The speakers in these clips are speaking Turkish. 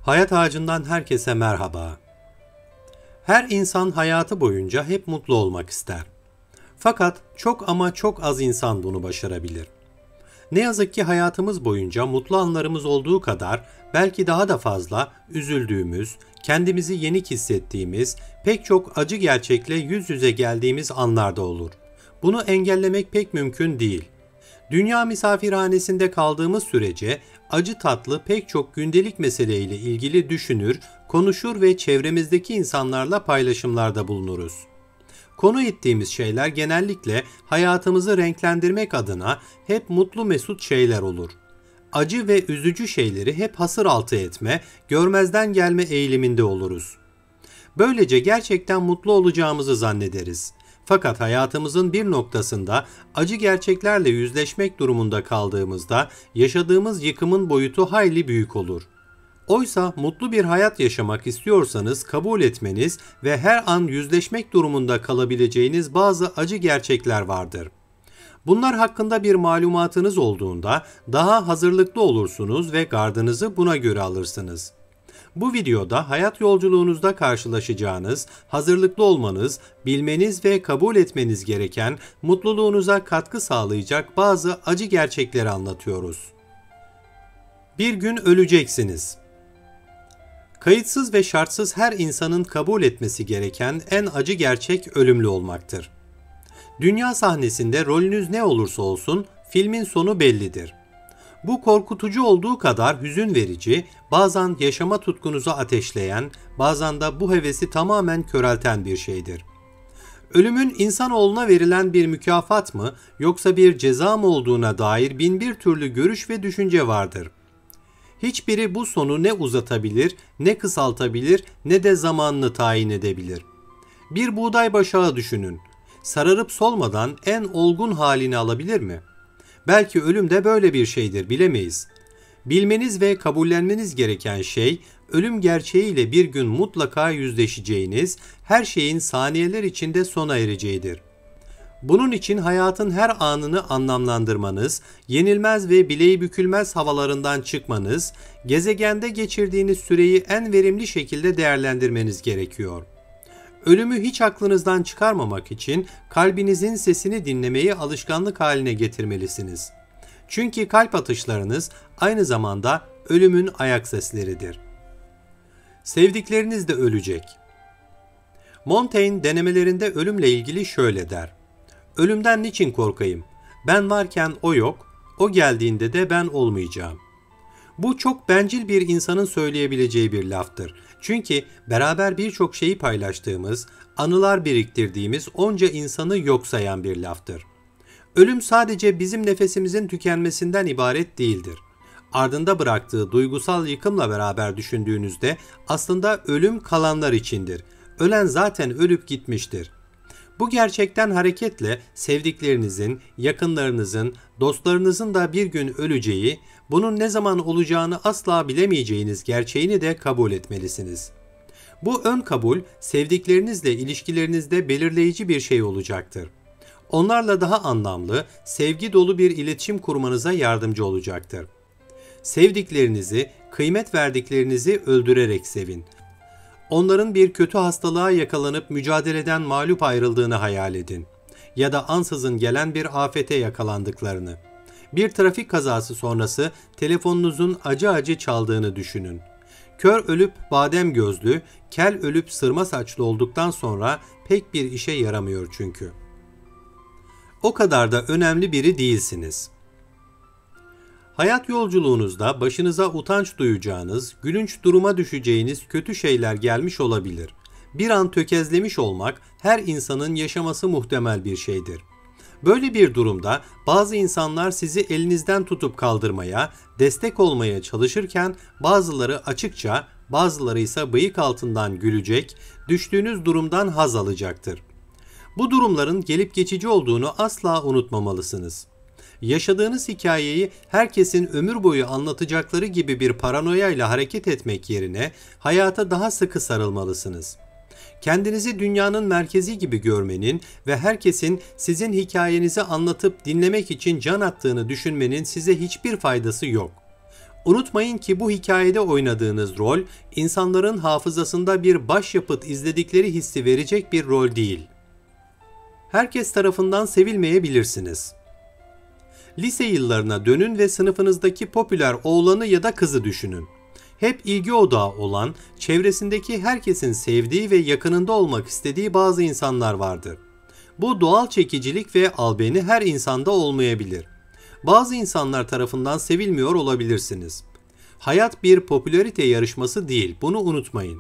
Hayat Ağacı'ndan herkese merhaba. Her insan hayatı boyunca hep mutlu olmak ister. Fakat çok ama çok az insan bunu başarabilir. Ne yazık ki hayatımız boyunca mutlu anlarımız olduğu kadar belki daha da fazla üzüldüğümüz, kendimizi yenik hissettiğimiz, pek çok acı gerçekle yüz yüze geldiğimiz anlarda olur. Bunu engellemek pek mümkün değil. Dünya misafirhanesinde kaldığımız sürece acı tatlı pek çok gündelik meseleyle ilgili düşünür, konuşur ve çevremizdeki insanlarla paylaşımlarda bulunuruz. Konu ettiğimiz şeyler genellikle hayatımızı renklendirmek adına hep mutlu mesut şeyler olur. Acı ve üzücü şeyleri hep hasır altı etme, görmezden gelme eğiliminde oluruz. Böylece gerçekten mutlu olacağımızı zannederiz. Fakat hayatımızın bir noktasında acı gerçeklerle yüzleşmek durumunda kaldığımızda yaşadığımız yıkımın boyutu hayli büyük olur. Oysa mutlu bir hayat yaşamak istiyorsanız kabul etmeniz ve her an yüzleşmek durumunda kalabileceğiniz bazı acı gerçekler vardır. Bunlar hakkında bir malumatınız olduğunda daha hazırlıklı olursunuz ve gardınızı buna göre alırsınız. Bu videoda hayat yolculuğunuzda karşılaşacağınız, hazırlıklı olmanız, bilmeniz ve kabul etmeniz gereken, mutluluğunuza katkı sağlayacak bazı acı gerçekleri anlatıyoruz. Bir gün öleceksiniz. Kayıtsız ve şartsız her insanın kabul etmesi gereken en acı gerçek ölümlü olmaktır. Dünya sahnesinde rolünüz ne olursa olsun, filmin sonu bellidir. Bu korkutucu olduğu kadar hüzün verici, bazen yaşama tutkunuzu ateşleyen, bazen de bu hevesi tamamen körelten bir şeydir. Ölümün insanoğluna verilen bir mükafat mı, yoksa bir ceza mı olduğuna dair bin bir türlü görüş ve düşünce vardır. Hiçbiri bu sonu ne uzatabilir, ne kısaltabilir, ne de zamanını tayin edebilir. Bir buğday başağı düşünün. Sararıp solmadan en olgun halini alabilir mi? Belki ölüm de böyle bir şeydir, bilemeyiz. Bilmeniz ve kabullenmeniz gereken şey, ölüm gerçeğiyle bir gün mutlaka yüzleşeceğiniz, her şeyin saniyeler içinde sona ereceğidir. Bunun için hayatın her anını anlamlandırmanız, yenilmez ve bileği bükülmez havalarından çıkmanız, gezegende geçirdiğiniz süreyi en verimli şekilde değerlendirmeniz gerekiyor. Ölümü hiç aklınızdan çıkarmamak için kalbinizin sesini dinlemeyi alışkanlık haline getirmelisiniz. Çünkü kalp atışlarınız aynı zamanda ölümün ayak sesleridir. Sevdikleriniz de ölecek. Montaigne denemelerinde ölümle ilgili şöyle der: "Ölümden niçin korkayım? Ben varken o yok, o geldiğinde de ben olmayacağım." Bu çok bencil bir insanın söyleyebileceği bir laftır. Çünkü beraber birçok şeyi paylaştığımız, anılar biriktirdiğimiz onca insanı yok sayan bir laftır. Ölüm sadece bizim nefesimizin tükenmesinden ibaret değildir. Ardında bıraktığı duygusal yıkımla beraber düşündüğünüzde aslında ölüm kalanlar içindir. Ölen zaten ölüp gitmiştir. Bu gerçekten hareketle sevdiklerinizin, yakınlarınızın, dostlarınızın da bir gün öleceği, bunun ne zaman olacağını asla bilemeyeceğiniz gerçeğini de kabul etmelisiniz. Bu ön kabul, sevdiklerinizle ilişkilerinizde belirleyici bir şey olacaktır. Onlarla daha anlamlı, sevgi dolu bir iletişim kurmanıza yardımcı olacaktır. Sevdiklerinizi, kıymet verdiklerinizi öldürerek sevin. Onların bir kötü hastalığa yakalanıp mücadeleden mağlup ayrıldığını hayal edin. Ya da ansızın gelen bir afete yakalandıklarını. Bir trafik kazası sonrası telefonunuzun acı acı çaldığını düşünün. Kör ölüp badem gözlü, kel ölüp sırma saçlı olduktan sonra pek bir işe yaramıyor çünkü. O kadar da önemli biri değilsiniz. Hayat yolculuğunuzda başınıza utanç duyacağınız, gülünç duruma düşeceğiniz kötü şeyler gelmiş olabilir. Bir an tökezlemiş olmak her insanın yaşaması muhtemel bir şeydir. Böyle bir durumda bazı insanlar sizi elinizden tutup kaldırmaya, destek olmaya çalışırken bazıları açıkça, bazıları ise bıyık altından gülecek, düştüğünüz durumdan haz alacaktır. Bu durumların gelip geçici olduğunu asla unutmamalısınız. Yaşadığınız hikayeyi herkesin ömür boyu anlatacakları gibi bir paranoyayla hareket etmek yerine hayata daha sıkı sarılmalısınız. Kendinizi dünyanın merkezi gibi görmenin ve herkesin sizin hikayenizi anlatıp dinlemek için can attığını düşünmenin size hiçbir faydası yok. Unutmayın ki bu hikayede oynadığınız rol, insanların hafızasında bir başyapıt izledikleri hissi verecek bir rol değil. Herkes tarafından sevilmeyebilirsiniz. Lise yıllarına dönün ve sınıfınızdaki popüler oğlanı ya da kızı düşünün. Hep ilgi odağı olan, çevresindeki herkesin sevdiği ve yakınında olmak istediği bazı insanlar vardır. Bu doğal çekicilik ve albeni her insanda olmayabilir. Bazı insanlar tarafından sevilmiyor olabilirsiniz. Hayat bir popülarite yarışması değil, bunu unutmayın.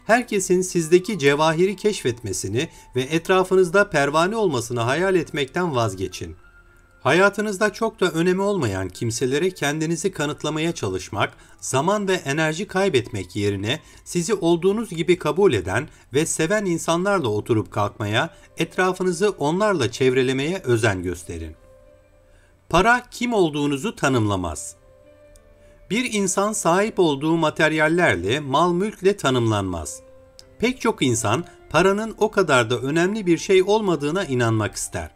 Herkesin sizdeki cevahiri keşfetmesini ve etrafınızda pervane olmasını hayal etmekten vazgeçin. Hayatınızda çok da önemi olmayan kimselere kendinizi kanıtlamaya çalışmak, zaman ve enerji kaybetmek yerine sizi olduğunuz gibi kabul eden ve seven insanlarla oturup kalkmaya, etrafınızı onlarla çevrelemeye özen gösterin. Para kim olduğunuzu tanımlamaz. Bir insan sahip olduğu materyallerle, mal mülkle tanımlanmaz. Pek çok insan paranın o kadar da önemli bir şey olmadığına inanmak ister.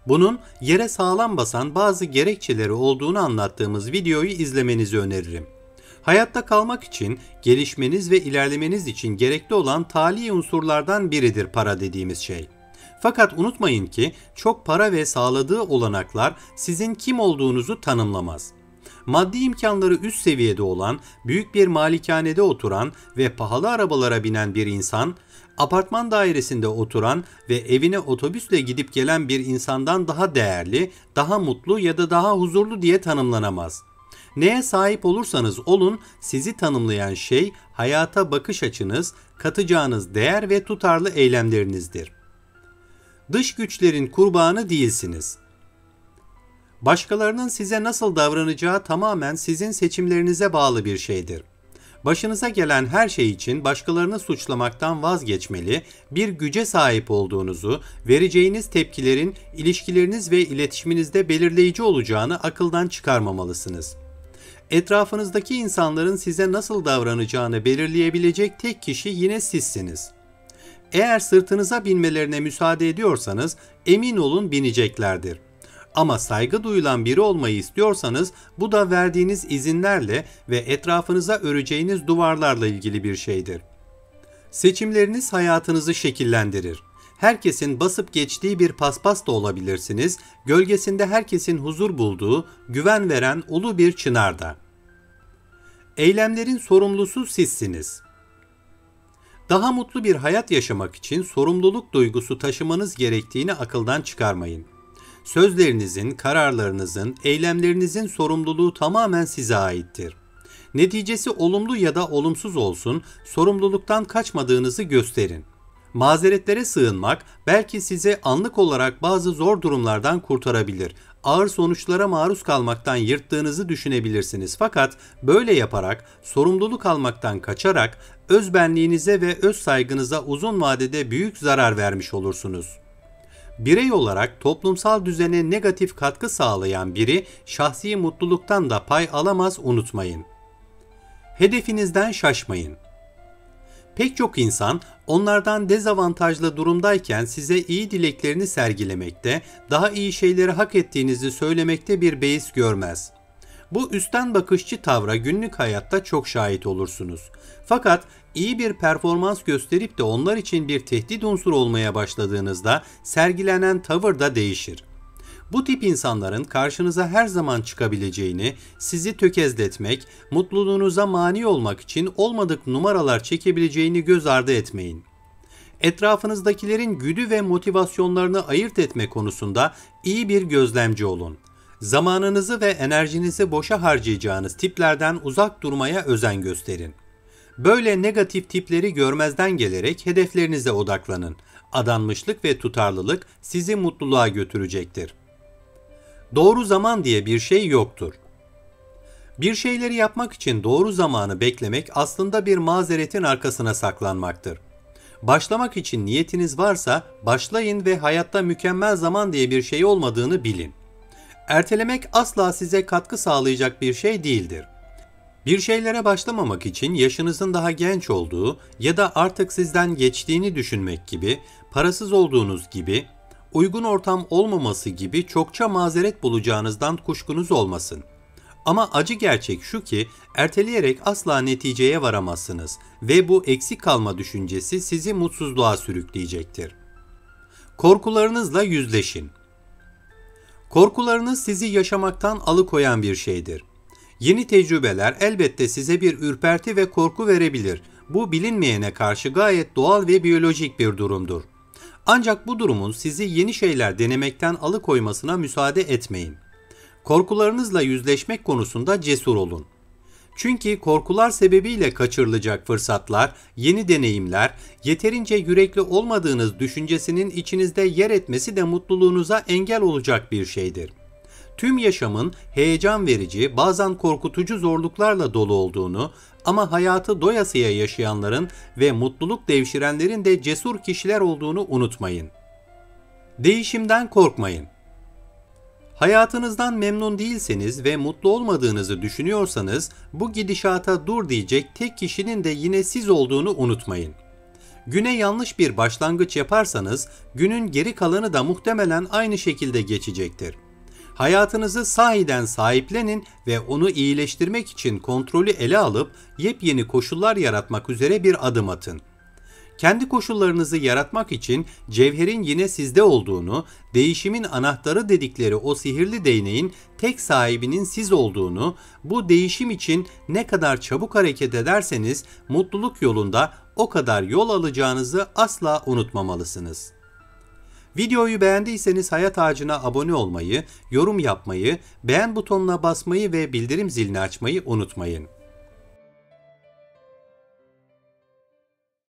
Bunun yere sağlam basan bazı gerekçeleri olduğunu anlattığımız videoyu izlemenizi öneririm. Hayatta kalmak için, gelişmeniz ve ilerlemeniz için gerekli olan tali unsurlardan biridir para dediğimiz şey. Fakat unutmayın ki çok para ve sağladığı olanaklar sizin kim olduğunuzu tanımlamaz. Maddi imkanları üst seviyede olan, büyük bir malikanede oturan ve pahalı arabalara binen bir insan, apartman dairesinde oturan ve evine otobüsle gidip gelen bir insandan daha değerli, daha mutlu ya da daha huzurlu diye tanımlanamaz. Neye sahip olursanız olun, sizi tanımlayan şey hayata bakış açınız, katacağınız değer ve tutarlı eylemlerinizdir. Dış güçlerin kurbanı değilsiniz. Başkalarının size nasıl davranacağı tamamen sizin seçimlerinize bağlı bir şeydir. Başınıza gelen her şey için başkalarını suçlamaktan vazgeçmeli, bir güce sahip olduğunuzu, vereceğiniz tepkilerin ilişkileriniz ve iletişiminizde belirleyici olacağını akıldan çıkarmamalısınız. Etrafınızdaki insanların size nasıl davranacağını belirleyebilecek tek kişi yine sizsiniz. Eğer sırtınıza binmelerine müsaade ediyorsanız emin olun bineceklerdir. Ama saygı duyulan biri olmayı istiyorsanız bu da verdiğiniz izinlerle ve etrafınıza öreceğiniz duvarlarla ilgili bir şeydir. Seçimleriniz hayatınızı şekillendirir. Herkesin basıp geçtiği bir paspas da olabilirsiniz, gölgesinde herkesin huzur bulduğu, güven veren ulu bir çınarda. Eylemlerin sorumlusu sizsiniz. Daha mutlu bir hayat yaşamak için sorumluluk duygusu taşımanız gerektiğini akıldan çıkarmayın. Sözlerinizin, kararlarınızın, eylemlerinizin sorumluluğu tamamen size aittir. Neticesi olumlu ya da olumsuz olsun, sorumluluktan kaçmadığınızı gösterin. Mazeretlere sığınmak belki sizi anlık olarak bazı zor durumlardan kurtarabilir. Ağır sonuçlara maruz kalmaktan yırttığınızı düşünebilirsiniz. Fakat böyle yaparak, sorumluluk almaktan kaçarak özbenliğinize ve öz saygınıza uzun vadede büyük zarar vermiş olursunuz. Birey olarak toplumsal düzene negatif katkı sağlayan biri şahsi mutluluktan da pay alamaz, unutmayın. Hedefinizden şaşmayın. Pek çok insan onlardan dezavantajlı durumdayken size iyi dileklerini sergilemekte, daha iyi şeyleri hak ettiğinizi söylemekte bir beis görmez. Bu üstten bakışçı tavra günlük hayatta çok şahit olursunuz. Fakat iyi bir performans gösterip de onlar için bir tehdit unsuru olmaya başladığınızda sergilenen tavır da değişir. Bu tip insanların karşınıza her zaman çıkabileceğini, sizi tökezletmek, mutluluğunuza mani olmak için olmadık numaralar çekebileceğini göz ardı etmeyin. Etrafınızdakilerin güdü ve motivasyonlarını ayırt etme konusunda iyi bir gözlemci olun. Zamanınızı ve enerjinizi boşa harcayacağınız tiplerden uzak durmaya özen gösterin. Böyle negatif tipleri görmezden gelerek hedeflerinize odaklanın. Adanmışlık ve tutarlılık sizi mutluluğa götürecektir. Doğru zaman diye bir şey yoktur. Bir şeyleri yapmak için doğru zamanı beklemek aslında bir mazeretin arkasına saklanmaktır. Başlamak için niyetiniz varsa başlayın ve hayatta mükemmel zaman diye bir şey olmadığını bilin. Ertelemek asla size katkı sağlayacak bir şey değildir. Bir şeylere başlamamak için yaşınızın daha genç olduğu ya da artık sizden geçtiğini düşünmek gibi, parasız olduğunuz gibi, uygun ortam olmaması gibi çokça mazeret bulacağınızdan kuşkunuz olmasın. Ama acı gerçek şu ki erteleyerek asla neticeye varamazsınız ve bu eksik kalma düşüncesi sizi mutsuzluğa sürükleyecektir. Korkularınızla yüzleşin. Korkularınız sizi yaşamaktan alıkoyan bir şeydir. Yeni tecrübeler elbette size bir ürperti ve korku verebilir. Bu bilinmeyene karşı gayet doğal ve biyolojik bir durumdur. Ancak bu durumun sizi yeni şeyler denemekten alıkoymasına müsaade etmeyin. Korkularınızla yüzleşmek konusunda cesur olun. Çünkü korkular sebebiyle kaçırılacak fırsatlar, yeni deneyimler, yeterince yürekli olmadığınız düşüncesinin içinizde yer etmesi de mutluluğunuza engel olacak bir şeydir. Tüm yaşamın heyecan verici, bazen korkutucu zorluklarla dolu olduğunu ama hayatı doyasıya yaşayanların ve mutluluk devşirenlerin de cesur kişiler olduğunu unutmayın. Değişimden korkmayın. Hayatınızdan memnun değilseniz ve mutlu olmadığınızı düşünüyorsanız bu gidişata dur diyecek tek kişinin de yine siz olduğunu unutmayın. Güne yanlış bir başlangıç yaparsanız günün geri kalanı da muhtemelen aynı şekilde geçecektir. Hayatınızı sahiden sahiplenin ve onu iyileştirmek için kontrolü ele alıp yepyeni koşullar yaratmak üzere bir adım atın. Kendi koşullarınızı yaratmak için cevherin yine sizde olduğunu, değişimin anahtarı dedikleri o sihirli değneğin tek sahibinin siz olduğunu, bu değişim için ne kadar çabuk hareket ederseniz mutluluk yolunda o kadar yol alacağınızı asla unutmamalısınız. Videoyu beğendiyseniz Hayat Ağacı'na abone olmayı, yorum yapmayı, beğen butonuna basmayı ve bildirim zilini açmayı unutmayın.